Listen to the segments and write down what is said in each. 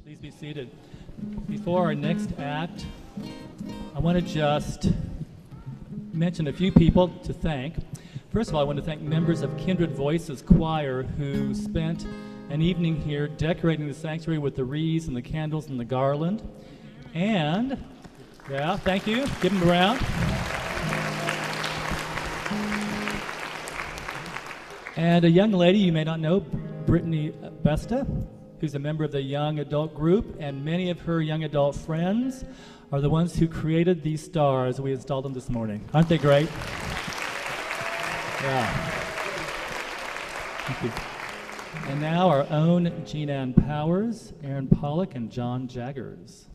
Please be seated. Before our next act, I want to just mention a few people to thank. First of all, I want to thank members of Kindred Voices Choir who spent an evening here decorating the sanctuary with the wreaths and the candles and the garland. And, yeah, thank you. Give them a round. And a young lady you may not know, Brittany Besta, who's a member of the young adult group, and many of her young adult friends are the ones who created these stars. We installed them this morning. Aren't they great? Yeah. Thank you. And now our own Jean Ann Powers, Aaron Pawalek, and John Jaggers.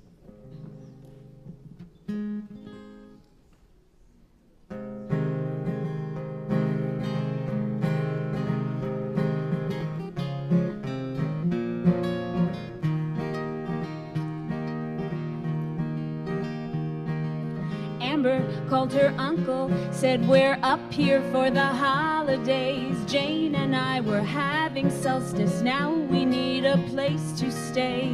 Called her uncle, said we're up here for the holidays. Jane and I were having solstice, now we need a place to stay.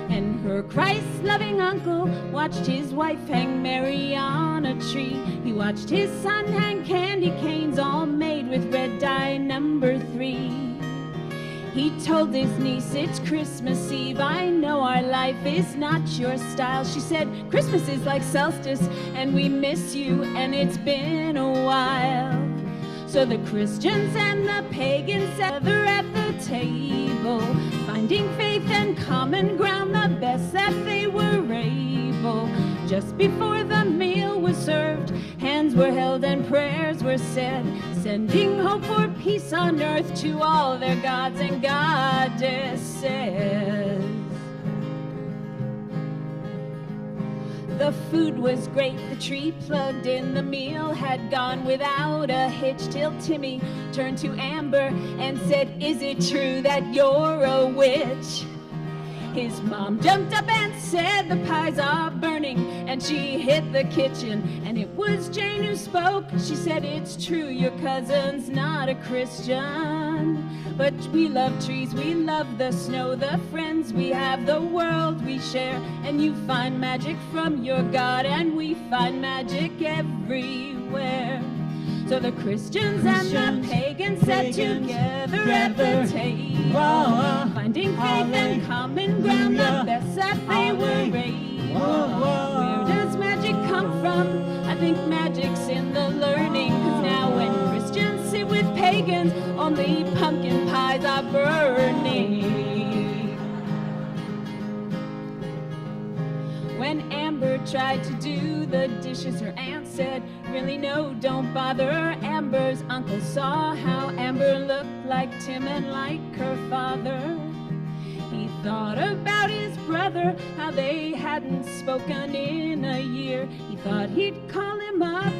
And her Christ-loving uncle watched his wife hang Mary on a tree. He watched his son hang candy canes all made with red dye number 3. He told his niece, it's Christmas Eve, I know our life is not your style. She said, Christmas is like solstice, and we miss you, and it's been a while. So the Christians and the pagans gather at the table, finding faith and common ground the best that they were able. Just before the meal was served, hands were held and prayers were said, sending hope for peace on earth to all their gods and goddesses. The food was great, the tree plugged in, the meal had gone without a hitch, till Timmy turned to Amber and said, is it true that you're a witch? His mom jumped up and said, the pies are burning, and she hit the kitchen, and it was Jane who spoke. She said, it's true, your cousin's not a Christian, but we love trees, we love the snow, the friends we have, the world we share, and you find magic from your God, and we find magic everywhere. So the Christians and the pagans sat together at the table, finding faith and common ground, the best that they were able. Where does magic come from? I think magic's in the learning, 'cause now when Christians sit with pagans, only pumpkin pies are burning. When Amber tried to do the dishes, her aunt said, really no, don't bother. Amber's uncle saw how Amber looked like Tim and like her father. He thought about his brother, how they hadn't spoken in a year. He thought he'd call him up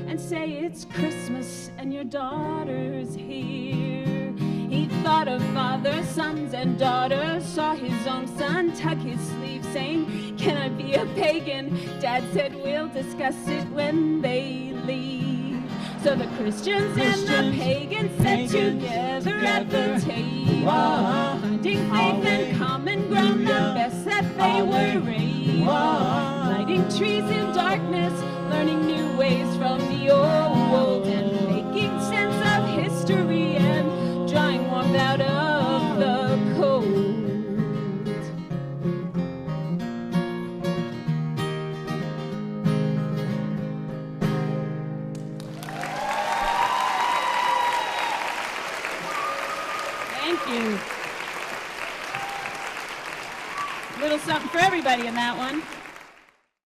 and say, it's Christmas and your daughter's here. He thought of father, sons, and daughters, saw his own son tug his sleeve, saying, can I be a pagan? Dad said, we'll discuss it when they leave. So the Christians and the pagans sat together at the table, finding faith and common ground, the best that they were able. Lighting trees in darkness, learning new ways from the old, and making sense of history and drawing warmth out of the cold. Thank you. A little something for everybody in that one.